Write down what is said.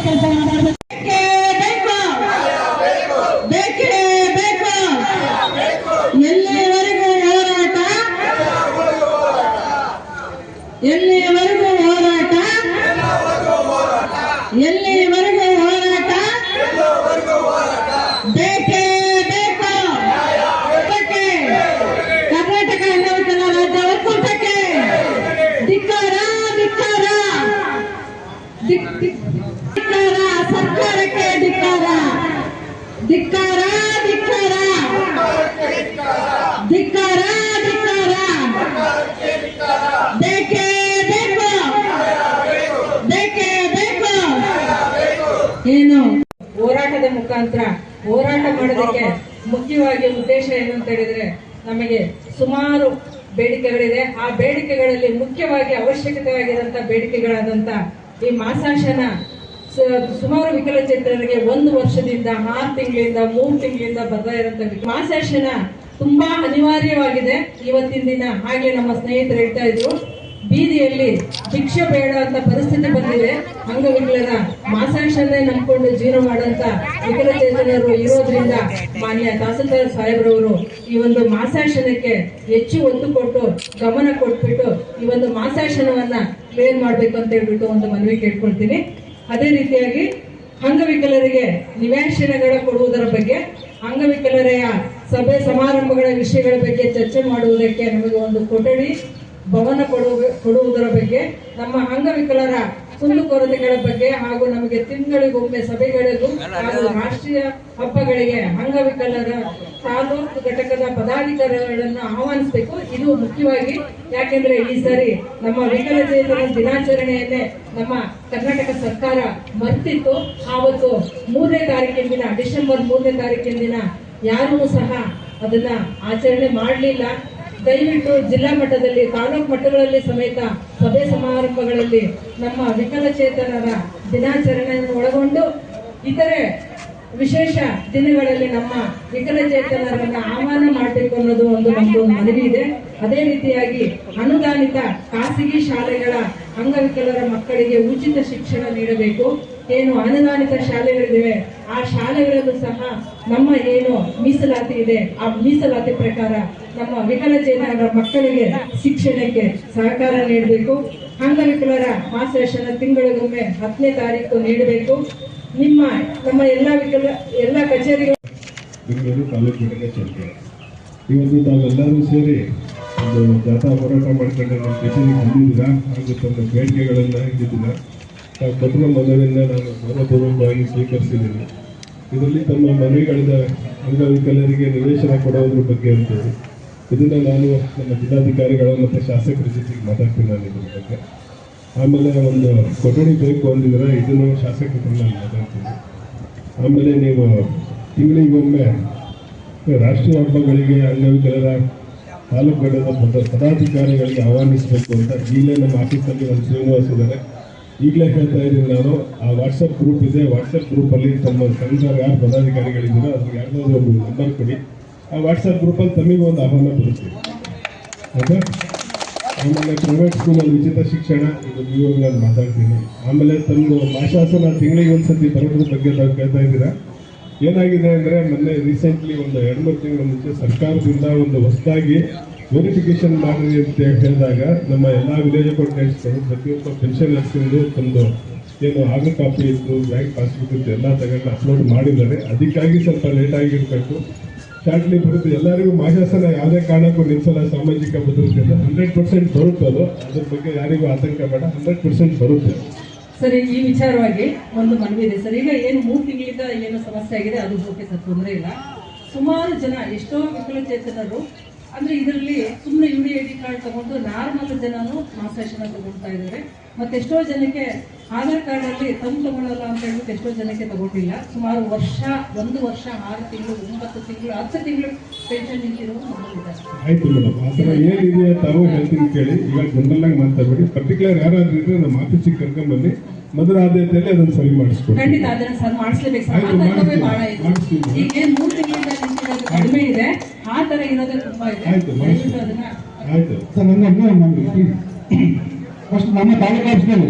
ಕೆಲಸ ಮಾಡಬೇಕು. ಎಲ್ಲಿಯವರೆಗೂ ಹೋರಾಟ, ಎಲ್ಲಿಯವರೆಗೂ ಹೋರಾಟ, ಎಲ್ಲಿಯವರೆಗೂ ಹೋರಾಟ ಬೇಕೇ ಬೇಕು. ಕರ್ನಾಟಕ ಅಂಗವಿಕಲ ರಾಜ್ಯ ಒಕ್ಕೂಟಕ್ಕೆ ಧಿಕ್ಕಾರ, ಧಿಕ್ಕಾರ, ಧಿಕ್ಕಾರ, ಸರ್ಕಾರಕ್ಕೆ ಧಿಕ್ಕಾರ, ಧಿಕ್ಕಾರ, ಧಿಕ್ಕಾರ, ಧಿಕ್ಕಾರ, ಧಿಕ್ಕಾರ, ಬೇಕೇ ಬೇಕು, ಬೇಕೇ ಬೇಕು. ಏನು ಹೋರಾಟದ ಮುಖಾಂತರ ಹೋರಾಟ ಮಾಡೋದಕ್ಕೆ ಮುಖ್ಯವಾಗಿ ಉದ್ದೇಶ ಏನು ಅಂತ ಹೇಳಿದ್ರೆ, ನಮಗೆ ಸುಮಾರು ಬೇಡಿಕೆಗಳಿದೆ. ಆ ಬೇಡಿಕೆಗಳಲ್ಲಿ ಮುಖ್ಯವಾಗಿ ಅವಶ್ಯಕತೆಯಾಗಿರುವಂತ ಬೇಡಿಕೆಗಳಾದಂತ ಈ ಮಾಸಾಶನ ಸುಮಾರು ವಿಕಲಚೇತನರಿಗೆ 1 ವರ್ಷದಿಂದ 6 ತಿಂಗಳಿಂದ 3 ತಿಂಗಳಿಂದ ಬರ್ತಾ ಇರುವಂತ ಮಾಸಾಶನ ತುಂಬಾ ಅನಿವಾರ್ಯವಾಗಿದೆ ಇವತ್ತಿನ ದಿನ. ಹಾಗೆ ನಮ್ಮ ಸ್ನೇಹಿತರು ಹೇಳ್ತಾ ಇದ್ರು, ಬೀದಿಯಲ್ಲಿ ಭಿಕ್ಷೆ ಬೇಡ ಅಂತ ಪರಿಸ್ಥಿತಿ ಬಂದಿದೆ. ಅಂಗವಿಕಲರ ಮಾಸಾಶನ್ನೇ ನಂಬಿಕೊಂಡು ಜೀವನ ಮಾಡುವಂತ ವಿಕಲಚೇತನರು ಇರೋದ್ರಿಂದ ಮಾನ್ಯ ತಹಸೀಲ್ದಾರ್ ಸಾಹೇಬ್ರವರು ಈ ಒಂದು ಮಾಸಾಶನಕ್ಕೆ ಹೆಚ್ಚು ಒತ್ತು ಕೊಟ್ಟು ಗಮನ ಕೊಟ್ಬಿಟ್ಟು ಈ ಒಂದು ಮಾಸಾಶನವನ್ನ ಕ್ಲಿಯರ್ ಮಾಡ್ಬೇಕು ಅಂತ ಹೇಳ್ಬಿಟ್ಟು ಒಂದು ಮನವಿ ಕೇಳ್ಕೊಳ್ತೀನಿ. ಅದೇ ರೀತಿಯಾಗಿ ಅಂಗವಿಕಲರಿಗೆ ನಿವೇಶನಗಳ ಕೊಡುವುದರ ಬಗ್ಗೆ, ಅಂಗವಿಕಲರೆಯ ಸಭೆ ಸಮಾರಂಭಗಳ ವಿಷಯಗಳ ಬಗ್ಗೆ ಚರ್ಚೆ ಮಾಡುವುದಕ್ಕೆ ನಮಗೆ ಒಂದು ಕೊಠಡಿ ಭವನ ಕೊಡುವುದರ ಬಗ್ಗೆ, ನಮ್ಮ ಅಂಗವಿಕಲರ ಕುಂದುಕೊರತೆಗಳ ಬಗ್ಗೆ ಹಾಗೂ ನಮಗೆ ತಿಂಗಳಿಗೊಮ್ಮೆ ಸಭೆಗಳಿಗೂ ಹಾಗೂ ರಾಷ್ಟ್ರೀಯ ಹಬ್ಬಗಳಿಗೆ ಅಂಗವಿಕಲರ ತಾಲೂಕು ಘಟಕದ ಪದಾಧಿಕಾರಿಗಳನ್ನು ಆಹ್ವಾನಿಸಬೇಕು. ಇದು ಮುಖ್ಯವಾಗಿ ಯಾಕೆಂದ್ರೆ ಈ ಸಾರಿ ನಮ್ಮ ವಿಕಲಚೇತನ ದಿನಾಚರಣೆಯನ್ನೇ ನಮ್ಮ ಕರ್ನಾಟಕ ಸರ್ಕಾರ ಮರ್ತಿತ್ತು. ಆವತ್ತು 3ನೇ ತಾರೀಕಿನ ದಿನ, ಡಿಸೆಂಬರ್ 3ನೇ ತಾರೀಕಿನ ದಿನ ಯಾರೂ ಸಹ ಅದನ್ನ ಆಚರಣೆ ಮಾಡಲಿಲ್ಲ. ದಯವಿಟ್ಟು ಜಿಲ್ಲಾ ಮಟ್ಟದಲ್ಲಿ, ತಾಲೂಕು ಮಟ್ಟಗಳಲ್ಲಿ ಸಮೇತ ಸಭೆ ಸಮಾರಂಭಗಳಲ್ಲಿ ನಮ್ಮ ವಿಕಲಚೇತನರ ದಿನಾಚರಣೆಯನ್ನು ಒಳಗೊಂಡು ಇತರೆ ವಿಶೇಷ ದಿನಗಳಲ್ಲಿ ನಮ್ಮ ವಿಕಲಚೇತನರನ್ನ ಆಹ್ವಾನ ಮಾಡಬೇಕು ಅನ್ನೋದು ಒಂದು ನಮ್ಮದು ಮನವಿ ಇದೆ. ಅದೇ ರೀತಿಯಾಗಿ ಅನುದಾನಿತ ಖಾಸಗಿ ಶಾಲೆಗಳ ಅಂಗವಿಕಲರ ಮಕ್ಕಳಿಗೆ ಉಚಿತ ಶಿಕ್ಷಣ ನೀಡಬೇಕು. ಏನು ಅನುದಾನಿತ ಶಾಲೆಗಳಿವೆ ಆ ಶಾಲೆಗಳಲ್ಲೂ ಸಹ ನಮ್ಮ ಏನು ಮೀಸಲಾತಿ ಇದೆ ಆ ಮೀಸಲಾತಿ ಪ್ರಕಾರ ನಮ್ಮ ವಿಕಲಚೇತನರ ಮಕ್ಕಳಿಗೆ ಶಿಕ್ಷಣಕ್ಕೆ ಸಹಕಾರ ನೀಡಬೇಕು. ಅಂಗವಿಕಲರ ಮಾಸಾಶನ ತಿಂಗಳಿಗೊಮ್ಮೆ 10ನೇ ತಾರೀಕು ನೀಡಬೇಕು. ನಮ್ಮ ಎಲ್ಲ ಕಚೇರಿಗಳು ಬೆಂಗಳೂರು ತಾಲೂಕು ಘಟಕ ಚರ್ಚೆ ಇವತ್ತು ತಾವೆಲ್ಲರೂ ಸೇರಿ ಒಂದು ಜಾಥಾ ಹೋರಾಟ ಮಾಡ್ಕೊಂಡು ನಮ್ಮ ಕಚೇರಿಗೆ ಬಂದಿದ್ದೀರಾ ಹಾಗೂ ತಮ್ಮ ಬೇಡಿಕೆಗಳನ್ನು ಇದ್ದಿದ್ದೀರಾ. ತಾವು ಕೊಟ್ಟಿರುವ ಮನವಿಯಿಂದ ನಾನು ಗೌರವಪೂರ್ವಕವಾಗಿ ಸ್ವೀಕರಿಸಿದ್ದೀನಿ. ಇದರಲ್ಲಿ ತಮ್ಮ ಮನವಿಗಳಿಂದ ಅಂಗವಿಕಲರಿಗೆ ನಿವೇಶನ ಕೊಡೋದ್ರ ಬಗ್ಗೆ ಅಂತೇಳಿ ಇದನ್ನು ನಾನು ನಮ್ಮ ಜಿಲ್ಲಾಧಿಕಾರಿಗಳು ಮತ್ತು ಶಾಸಕರ ಜೊತೆಗೆ ಮಾತಾಡ್ತೀನಿ ನಾನು ಇದ್ರ ಬಗ್ಗೆ. ಆಮೇಲೆ ಒಂದು ಕೊಠಡಿ ಬೇಕು ಅಂದಿದ್ರೆ ಇದನ್ನು ಶಾಸಕರು ನಾನು ಮಾತಾಡ್ತೀನಿ. ಆಮೇಲೆ ನೀವು ತಿಂಗಳಿಗೊಮ್ಮೆ ರಾಷ್ಟ್ರೀಯ ಹಬ್ಬಗಳಿಗೆ ಅಂಗವಿಕಲರ ತಾಲೂಕು ಘಟಕದ ಪದಾಧಿಕಾರಿಗಳಿಗೆ ಆಹ್ವಾನಿಸಬೇಕು ಅಂತ ಈಗಲೇ ನಮ್ಮ ಆಫೀಸಲ್ಲಿ ಒಂದು ಶ್ರೀನಿವಾಸ್ ಇದ್ದಾರೆ. ಈಗಲೇ ಹೇಳ್ತಾ ಇದ್ದೀನಿ ನಾನು, ಆ ವಾಟ್ಸಪ್ ಗ್ರೂಪ್ ಇದೆ, ವಾಟ್ಸಪ್ ಗ್ರೂಪಲ್ಲಿ ತಮ್ಮ ಸಂಘದ ಯಾರು ಪದಾಧಿಕಾರಿಗಳಿದ್ದೀರೋ ಅದ್ರಿಗೆ ಯಾವುದಾದ್ರು ಒಂದು ನಂಬರ್ ಕೊಡಿ. ಆ ವಾಟ್ಸಪ್ ಗ್ರೂಪಲ್ಲಿ ತಮಗೆ ಒಂದು ಆಹ್ವಾನ ಕೊಡ್ತೀವಿ. ಓಕೆ. ಆಮೇಲೆ ಪ್ರೈವೇಟ್ ಸ್ಕೂಲಲ್ಲಿ ಉಚಿತ ಶಿಕ್ಷಣ, ಇದು ಇವಾಗ ನಾನು ಮಾತಾಡ್ತೀನಿ. ಆಮೇಲೆ ತಮ್ಮದು ಮಾಸಾಶನ ತಿಂಗಳಿಗೆ ಒಂದ್ಸತಿ ಬರೋದ್ರ ಬಗ್ಗೆ ತಾವು ಕೇಳ್ತಾ ಇದ್ದೀರಾ. ಏನಾಗಿದೆ ಅಂದರೆ ಮೊನ್ನೆ ರೀಸೆಂಟ್ಲಿ ಒಂದು 2-3 ತಿಂಗಳ ಮುಂಚೆ ಸರ್ಕಾರದಿಂದ ಒಂದು ಹೊಸದಾಗಿ ವೆರಿಫಿಕೇಶನ್ ಮಾಡಿ ಅಂತ ಹೇಳಿದಾಗ ನಮ್ಮ ಎಲ್ಲ ವಿಲೇಜ್ ಅಕೌಂಟೆಂಟ್ಸ್ಗಳು ಪ್ರತಿಯೊಬ್ಬ ಪೆನ್ಷನರ್ಸಿಂದು ತಂದು ಏನು ಆಧಾರ್ ಕಾಪಿ ಇತ್ತು, ಬ್ಯಾಂಕ್ ಪಾಸ್ಬುಕ್ ಇತ್ತು ಎಲ್ಲ ತಗೊಂಡು ಅಪ್ಲೋಡ್ ಮಾಡಿದ್ದಾರೆ. ಅದಕ್ಕಾಗಿ ಸ್ವಲ್ಪ ಲೇಟಾಗಿರಬೇಕು. ಶಾರ್ಟ್ಲಿ ಬರುತ್ತೆ. ಎಲ್ಲರಿಗೂ ಮಾಸಾಶನ ಯಾವುದೇ ಕಾರಣಕ್ಕೂ ನಿಲ್ಲಿಸಲ್ಲ. ಸಾಮಾಜಿಕ ಭದ್ರತೆ 100% ಬರುತ್ತೆ. ಅದ್ರ ಬಗ್ಗೆ ಯಾರಿಗೂ ಆತಂಕ ಬೇಡ, 100% ಬರುತ್ತೆ. ಸರಿ, ಈ ವಿಚಾರವಾಗಿ ಒಂದು ಮನವಿ ಇದೆ ಸರ್. ಈಗ ಏನು 3 ತಿಂಗಳಿಂದ ಏನು ಸಮಸ್ಯೆ ಆಗಿದೆ ಅದು ಓಕೆ ಸರ್, ತೊಂದರೆ ಇಲ್ಲ. ಸುಮಾರು ಜನ, ಎಷ್ಟೋ ವಿಕಲಚೇತನರು ಅಂದ್ರೆ ಇದರಲ್ಲಿ ಸುಮ್ಮನೆ UDID ಕಾರ್ಡ್ ತಗೊಂಡು ನಾರ್ಮಲ್ ಜನನು ಮಾಸಾಶನ ತಗೊಳ್ತಾ ಇದ್ದಾರೆ. ಮತ್ತೆಷ್ಟೋ ಜನಕ್ಕೆ ಆಧಾರ್ ಕಾರ್ಡ್ ಅಲ್ಲಿ ತಗೊಳ್ಳಲ್ಲ ಅಂತ ಹೇಳ್ಬಿಟ್ಟು ಎಷ್ಟೋ ಜನಕ್ಕೆ ತಗೊಂಡಿಲ್ಲ. ಸುಮಾರು ಒಂದು ವರ್ಷ 6 ತಿಂಗಳು 9 ತಿಂಗಳು 10 ತಿಂಗಳು ಪೆನ್ಷನ್ ನಿಂತಿರೋರು ನಮ್ಮಲ್ಲಿದ್ದಾರೆ. ಆಯ್ತು ಮೇಡಮ್, ಆ ಥರ ಏನಿದೆಯಾ ತಾವು ಹೇಳ್ತೀನಿ ಕೇಳಿ. ಈಗ ಜನರಲ್ ಆಗಿ ಮಾತಾಡ್ಬೇಡಿ, ಪರ್ಟಿಕ್ಯುಲರ್ ಯಾರಾದ್ರೂ ಇದ್ರೆ ನಮ್ಮ ಆಫೀಸಿಗೆ ಕರ್ಕೊಂಡ್ಬನ್ನಿ, ಮೊದಲ ಆದ್ಯತೆಯಲ್ಲಿ ಅದನ್ನು ಸರಿ ಮಾಡಿಸ್ಕೊಡಿ. ಖಂಡಿತ ಅದನ್ನ ಸರ್ ಮಾಡಿಸ್ಲೇಬೇಕು ಸರ್. ಆ ತರವೇ ಬಹಳ ಇದೆ. ಈಗ 3 ತಿಂಗಳಿಂದ ನಿಂತಿರೋದು ಕಡಿಮೆ ಇದೆ, ಆ ತರ ಇರೋದೇ ತುಂಬಾ ಇದೆ. ಆಯ್ತು ಅದನ್ನ ಆಯ್ತು ಸರ್ ನನ್ನ ಫಸ್ಟ್ ನಮ್ಮ ತಾಲೂಕು ಆಫೀಸ್ನಲ್ಲಿ